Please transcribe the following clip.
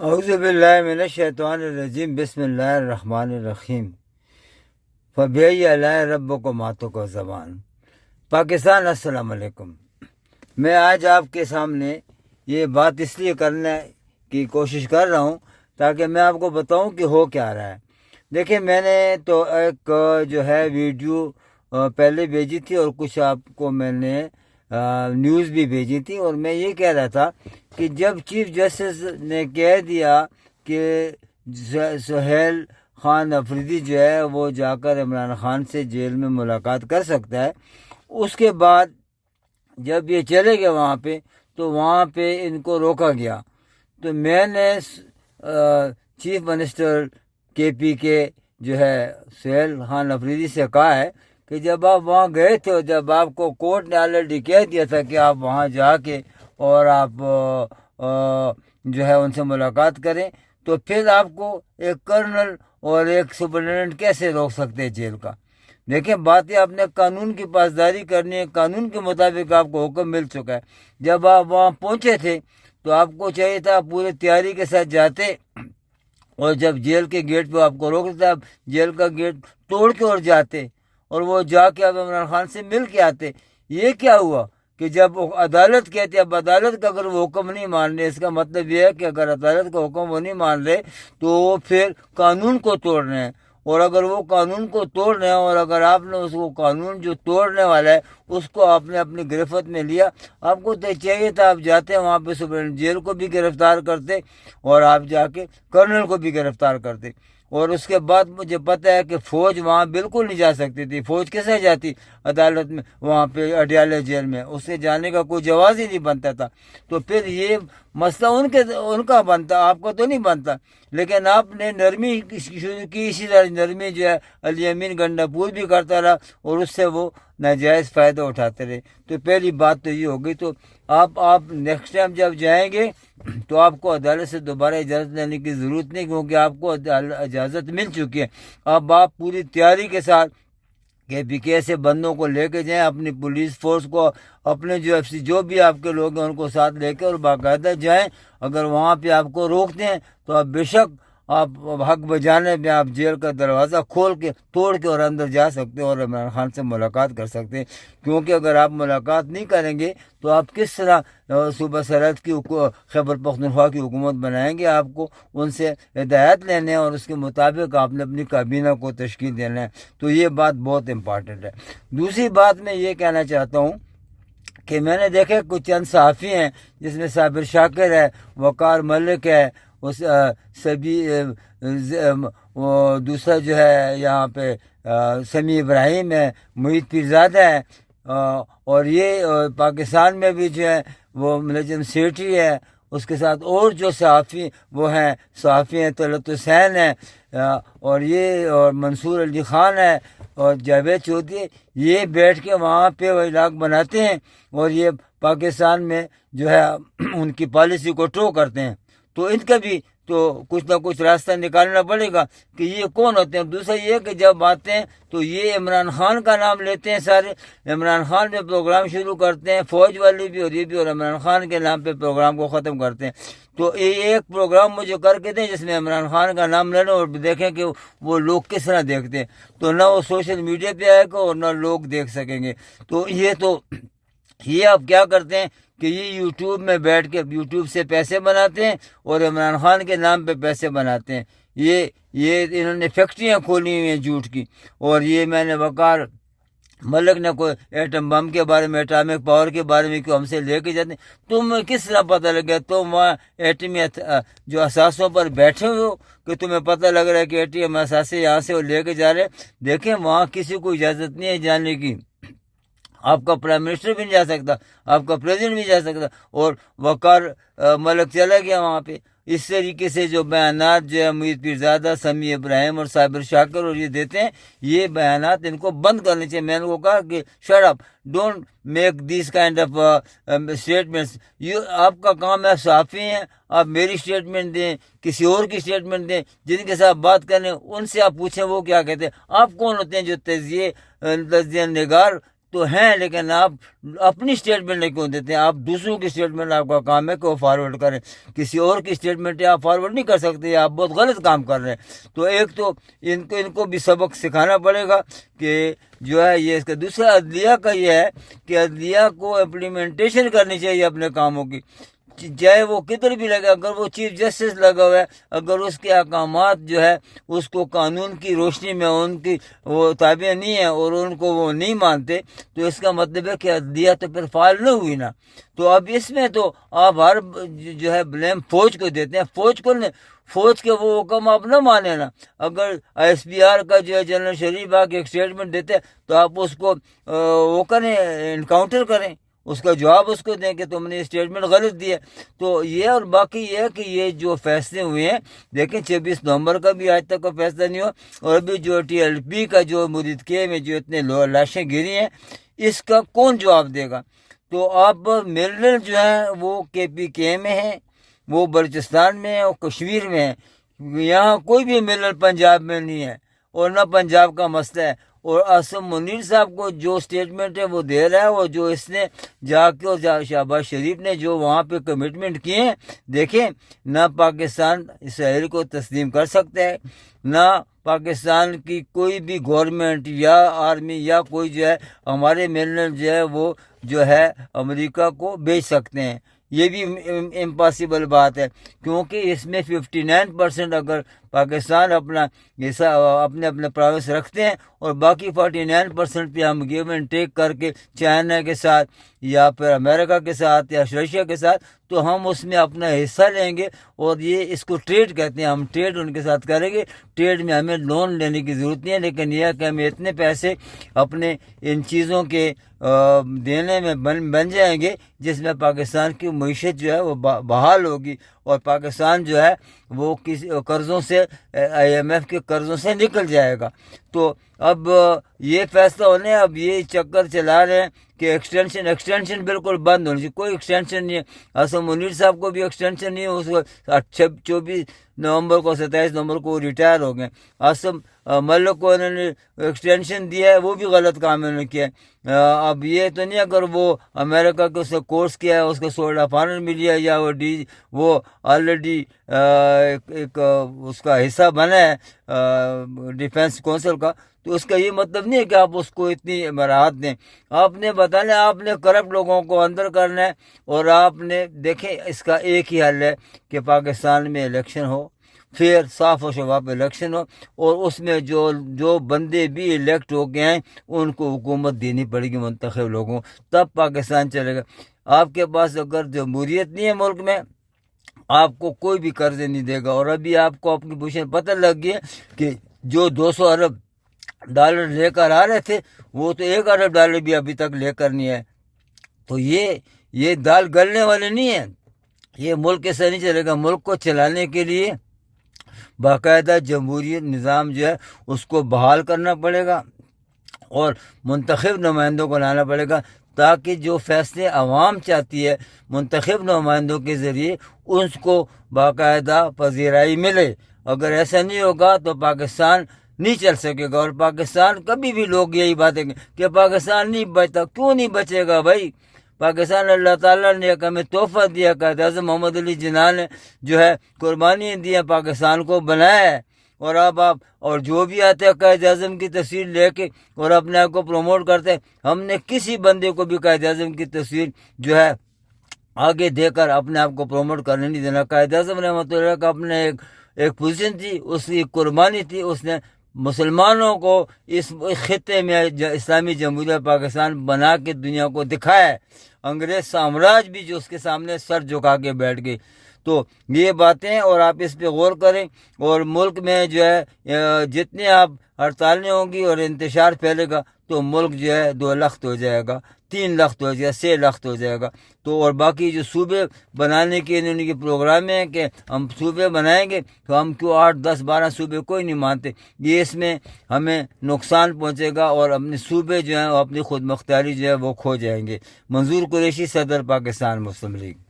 اعوذ باللہ من الشیطان الرجیم بسم اللہ الرحمن الرحیم فبئی اللہ ربکم کو زبان پاکستان السلام علیکم۔ میں آج آپ کے سامنے یہ بات اس لیے کرنے کی کوشش کر رہا ہوں تاکہ میں آپ کو بتاؤں کہ ہو کیا رہا ہے۔ دیکھیں، میں نے تو ایک جو ہے ویڈیو پہلے بھیجی تھی اور کچھ آپ کو میں نے نیوز بھی بھیجی تھی، اور میں یہ کہہ رہا تھا کہ جب چیف جسٹس نے کہہ دیا کہ سہیل خان افریدی جو ہے وہ جا کر عمران خان سے جیل میں ملاقات کر سکتا ہے، اس کے بعد جب یہ چلے گئے وہاں پہ تو وہاں پہ ان کو روکا گیا۔ تو میں نے چیف منسٹر کے پی کے جو ہے سہیل خان افریدی سے کہا ہے کہ جب آپ وہاں گئے تھے اور جب آپ کو کورٹ نے آلریڈی کہہ دیا تھا کہ آپ وہاں جا کے اور آپ جو ہے ان سے ملاقات کریں، تو پھر آپ کو ایک کرنل اور ایک سپرنٹینڈنٹ کیسے روک سکتے ہیں جیل کا؟ دیکھیں، باتیں آپ نے قانون کی پاسداری کرنی ہے، قانون کے مطابق آپ کو حکم مل چکا ہے۔ جب آپ وہاں پہنچے تھے تو آپ کو چاہیے تھا پورے تیاری کے ساتھ جاتے، اور جب جیل کے گیٹ پہ آپ کو روکتا، آپ جیل کا گیٹ توڑ کے اور جاتے اور وہ جا کے اب عمران خان سے مل کے آتے۔ یہ کیا ہوا کہ جب عدالت کہتی ہے، اب عدالت کا اگر وہ حکم نہیں مان رہے، اس کا مطلب یہ ہے کہ اگر عدالت کا حکم وہ نہیں مان رہے تو وہ پھر قانون کو توڑ رہے ہیں، اور اگر وہ قانون کو توڑ رہے ہیں اور اگر آپ نے اس کو قانون جو توڑنے والا ہے اس کو آپ نے اپنی گرفت میں لیا، آپ کو تو چاہیے تھا آپ جاتے وہاں پہ سپرنٹینڈنٹ جیل کو بھی گرفتار کرتے اور آپ جا کے کرنل کو بھی گرفتار کرتے۔ اور اس کے بعد مجھے پتہ ہے کہ فوج وہاں بالکل نہیں جا سکتی تھی۔ فوج کیسے جاتی عدالت میں وہاں پہ اڈیالہ جیل میں؟ اس سے جانے کا کوئی جواز ہی نہیں بنتا تھا۔ تو پھر یہ مسئلہ ان کا بنتا، آپ کا تو نہیں بنتا۔ لیکن آپ نے نرمی شروع کی، اسی طرح نرمی جو ہے علی امین گنڈاپور بھی کرتا رہا اور اس سے وہ ناجائز فائدہ اٹھاتے رہے۔ تو پہلی بات تو یہ ہوگی۔ تو آپ نیکسٹ ٹائم جب جائیں گے تو آپ کو عدالت سے دوبارہ اجازت لینے کی ضرورت نہیں، کیونکہ آپ کو اجازت مل چکی ہے۔ اب آپ پوری تیاری کے ساتھ کہ پی کے سے بندوں کو لے کے جائیں، اپنی پولیس فورس کو، اپنے جو ایف سی جو بھی آپ کے لوگ ہیں ان کو ساتھ لے کے اور باقاعدہ جائیں۔ اگر وہاں پہ آپ کو روکتے ہیں تو آپ بے شک آپ حق بجانے میں آپ جیل کا دروازہ کھول کے توڑ کے اور اندر جا سکتے ہیں اور عمران خان سے ملاقات کر سکتے ہیں۔ کیونکہ اگر آپ ملاقات نہیں کریں گے تو آپ کس طرح صوبہ سرحد کی خیبر پختونخوا کی حکومت بنائیں گے؟ آپ کو ان سے ہدایت لینے ہیں اور اس کے مطابق آپ نے اپنی کابینہ کو تشکیل دینا ہے۔ تو یہ بات بہت امپارٹنٹ ہے۔ دوسری بات میں یہ کہنا چاہتا ہوں کہ میں نے دیکھے کچھ چند صحافی ہیں جس میں صابر شاکر ہے، وقار ملک ہے، سبھی وہ دوسرا جو ہے یہاں پہ سمیع ابراہیم ہے، محیط پیرزادہ ہے، اور یہ پاکستان میں بھی جو ہے وہ ملزم سیٹھی ہے، اس کے ساتھ اور جو صحافی وہ ہیں صحافی ہیں طلعت حسین ہے، اور یہ اور منصور علی خان ہے اور جاوید چودھری، یہ بیٹھ کے وہاں پہ ولاگ بناتے ہیں اور یہ پاکستان میں جو ہے ان کی پالیسی کو ٹرو کرتے ہیں۔ تو ان کا بھی تو کچھ نہ کچھ راستہ نکالنا پڑے گا کہ یہ کون ہوتے ہیں۔ دوسرا یہ کہ جب آتے ہیں تو یہ عمران خان کا نام لیتے ہیں، سارے عمران خان پہ پروگرام شروع کرتے ہیں، فوج والے بھی اور یہ بھی، اور عمران خان کے نام پہ پروگرام کو ختم کرتے ہیں۔ تو یہ ایک پروگرام مجھے کر کے دیں جس میں عمران خان کا نام لینا اور دیکھیں کہ وہ لوگ کس طرح دیکھتے ہیں۔ تو نہ وہ سوشل میڈیا پہ آئے گا اور نہ لوگ دیکھ سکیں گے۔ تو یہ آپ کیا کرتے ہیں کہ یہ یوٹیوب میں بیٹھ کے یوٹیوب سے پیسے بناتے ہیں اور عمران خان کے نام پہ پیسے بناتے ہیں۔ یہ انہوں نے فیکٹریاں کھولی ہوئی ہیں جھوٹ کی، اور یہ میں نے وقار ملک نے کوئی ایٹم بم کے بارے میں، ایٹامک پاور کے بارے میں کیوں ہم سے لے کے جاتے ہیں؟ تم کس طرح پتہ لگا؟ تم وہاں ایٹمی جو اثاثوں پر بیٹھے ہوئے ہو کہ تمہیں پتہ لگ رہا ہے کہ ایٹم اثاثے یہاں سے وہ لے کے جا رہے ہیں؟ دیکھیں، وہاں کسی کو اجازت نہیں ہے جانے کی۔ آپ کا پرائم منسٹر بھی نہیں جا سکتا، آپ کا پریزیڈنٹ بھی جا سکتا، اور وقار ملک چلا گیا وہاں پہ۔ اس طریقے سے جو بیانات جو ہے محیط پیرزادہ، سمیع ابراہیم اور صابر شاکر اور یہ دیتے ہیں، یہ بیانات ان کو بند کرنے چاہیے۔ میں نے کو کہا کہ shut up, don't make this kind of statements. آپ کا کام ہے، صحافی ہیں، آپ میری اسٹیٹمنٹ دیں، کسی اور کی اسٹیٹمنٹ دیں، جن کے ساتھ بات کریں ان سے آپ پوچھیں وہ کیا کہتے ہیں۔ آپ کون ہوتے ہیں جو تجزیہ نگار تو ہیں لیکن آپ اپنی اسٹیٹمنٹ نہیں کیوں دیتے ہیں؟ آپ دوسروں کی اسٹیٹمنٹ آپ کا کام ہے کہ وہ فارورڈ کریں، کسی اور کی اسٹیٹمنٹ آپ فارورڈ نہیں کر سکتے، آپ بہت غلط کام کر رہے ہیں۔ تو ایک تو ان کو بھی سبق سکھانا پڑے گا کہ جو ہے یہ اس کا۔ دوسرا عدلیہ کا یہ ہے کہ عدلیہ کو امپلیمنٹیشن کرنی چاہیے اپنے کاموں کی، چاہے وہ کدھر بھی لگے، اگر وہ چیف جسٹس لگا ہوا ہے، اگر اس کے احکامات جو ہے اس کو قانون کی روشنی میں ان کی وہ تابع نہیں ہیں اور ان کو وہ نہیں مانتے، تو اس کا مطلب ہے کہ عدلیہ تو پھر فعال نہ ہوئی نا۔ تو اب اس میں تو آپ ہر جو ہے بلیم فوج کو دیتے ہیں، فوج کو نہیں، فوج کے وہ حکم آپ نہ مانیں نا۔ اگر ایس پی آر کا جو ہے جنرل شریف آ کے ایک اسٹیٹمنٹ دیتے تو آپ اس کو وہ کریں، انکاؤنٹر کریں، اس کا جواب اس کو دیں کہ تم نے اسٹیٹمنٹ غلط دی ہے۔ تو یہ اور باقی یہ ہے کہ یہ جو فیصلے ہوئے ہیں، دیکھیں 26 نومبر کا بھی آج تک کوئی فیصلہ نہیں ہوا، اور ابھی جو ٹی ایل پی کا جو مریدکے میں جو اتنے لاشیں گری ہیں، اس کا کون جواب دے گا؟ تو اب ملن جو ہے وہ کے پی کے میں ہے، وہ بلوچستان میں ہے اور کشمیر میں ہے، یہاں کوئی بھی ملن پنجاب میں نہیں ہے اور نہ پنجاب کا مسئلہ ہے۔ اور عاصم منیر صاحب کو جو اسٹیٹمنٹ ہے وہ دے رہا ہے، اور جو اس نے جا کے اور شہباز شریف نے جو وہاں پہ کمٹمنٹ کیے ہیں، دیکھیں نہ پاکستان اسرائیل کو تسلیم کر سکتا ہے، نہ پاکستان کی کوئی بھی گورنمنٹ یا آرمی یا کوئی جو ہے ہمارے ملن جو ہے وہ جو ہے امریکہ کو بیچ سکتے ہیں۔ یہ بھی امپاسبل بات ہے، کیونکہ اس میں 59% اگر پاکستان اپنا حصہ اپنے پروینس رکھتے ہیں اور باقی 49% پہ ہم گیو اینڈ ٹیک کر کے چائنا کے ساتھ یا پھر امریکہ کے ساتھ یا رشیا کے ساتھ، تو ہم اس میں اپنا حصہ لیں گے، اور یہ اس کو ٹریڈ کہتے ہیں، ہم ٹریڈ ان کے ساتھ کریں گے۔ ٹریڈ میں ہمیں لون لینے کی ضرورت نہیں ہے، لیکن یہ ہے کہ ہمیں اتنے پیسے اپنے ان چیزوں کے دینے میں بن جائیں گے جس میں پاکستان کی معیشت جو ہے وہ بحال ہوگی، اور پاکستان جو ہے وہ کسی قرضوں سے آئی ایم ایف کے قرضوں سے نکل جائے گا۔ تو اب یہ فیصلہ ہونے، اب یہ چکر چلا رہے ہیں کہ ایکسٹینشن بالکل بند ہونی چاہیے، کوئی ایکسٹینشن نہیں ہے۔ عاصم منیر صاحب کو بھی ایکسٹینشن نہیں ہے، اس کو 24 نومبر کو 27 نومبر کو ریٹائر ہو گئے۔ عاصم ملک کو انہوں نے ایکسٹینشن دیا ہے، وہ بھی غلط کام انہوں نے کیا ہے۔ اب یہ تو نہیں اگر وہ امریکہ کے اس نے کورس کیا ہے، اس کو سورڈ آف آنر ملی ہے، یا وہ آلریڈی ایک اس کا حصہ بنا ہے ڈیفینس کونسل کا، تو اس کا یہ مطلب نہیں ہے کہ آپ اس کو اتنی راحت دیں۔ آپ نے بتانا، آپ نے کرپٹ لوگوں کو اندر کرنا ہے، اور آپ نے دیکھیں اس کا ایک ہی حل ہے کہ پاکستان میں الیکشن ہو، پھر صاف و شفاف الیکشن ہو، اور اس میں جو بندے بھی الیکٹ ہو کے ہیں ان کو حکومت دینی پڑے گی منتخب لوگوں، تب پاکستان چلے گا۔ آپ کے پاس اگر جمہوریت نہیں ہے ملک میں، آپ کو کوئی بھی قرض نہیں دے گا۔ اور ابھی آپ کو اپنی پوزیشن پتہ لگ گئی ہے کہ جو 200 ارب ڈالر لے کر آ رہے تھے، وہ تو 1 ارب ڈالر بھی ابھی تک لے کر نہیں ہے۔ تو یہ دال گلنے والے نہیں ہیں، یہ ملک ایسا نہیں چلے گا۔ ملک کو چلانے کے لیے باقاعدہ جمہوری نظام جو ہے اس کو بحال کرنا پڑے گا، اور منتخب نمائندوں کو لانا پڑے گا، تاکہ جو فیصلے عوام چاہتی ہے منتخب نمائندوں کے ذریعے اس کو باقاعدہ پذیرائی ملے۔ اگر ایسا نہیں ہوگا تو پاکستان نہیں چل سکے گا، اور پاکستان کبھی بھی لوگ یہی باتیں کہ پاکستان نہیں بچتا، کیوں نہیں بچے گا بھائی؟ پاکستان اللہ تعالیٰ نے ایک ہمیں تحفہ دیا، قائد اعظم محمد علی جناح نے جو ہے قربانی دی ہے، پاکستان کو بنایا ہے، اور اب آپ اور جو بھی آتے ہیں قائد اعظم کی تصویر لے کے اور اپنے آپ کو پروموٹ کرتے ہیں، ہم نے کسی بندے کو بھی قائد اعظم کی تصویر جو ہے آگے دے کر اپنے آپ کو پروموٹ کرنے نہیں دینا۔ قائد اعظم رحمۃ اللہ کا اپنے ایک پوزیشن تھی، اس کی قربانی تھی، اس نے مسلمانوں کو اس خطے میں اسلامی جمہوریہ پاکستان بنا کے دنیا کو دکھایا ہے۔ انگریز سامراج بھی جو اس کے سامنے سر جھکا کے بیٹھ گئی۔ تو یہ باتیں، اور آپ اس پہ غور کریں، اور ملک میں جو ہے جتنے آپ ہڑتالیں ہوں گی اور انتشار پھیلے گا تو ملک جو ہے 2 لخت ہو جائے گا، 3 لخت ہو جائے گا، 6 لخت ہو جائے گا۔ تو اور باقی جو صوبے بنانے کے انہوں نے پروگرام ہیں کہ ہم صوبے بنائیں گے، تو ہم کیوں 8 10 12 صوبے کوئی نہیں مانتے؟ یہ اس میں ہمیں نقصان پہنچے گا، اور اپنے صوبے جو ہیں اپنی خود مختاری جو ہے وہ کھو جائیں گے۔ منظور قریشی، صدر پاکستان مسلم لیگ۔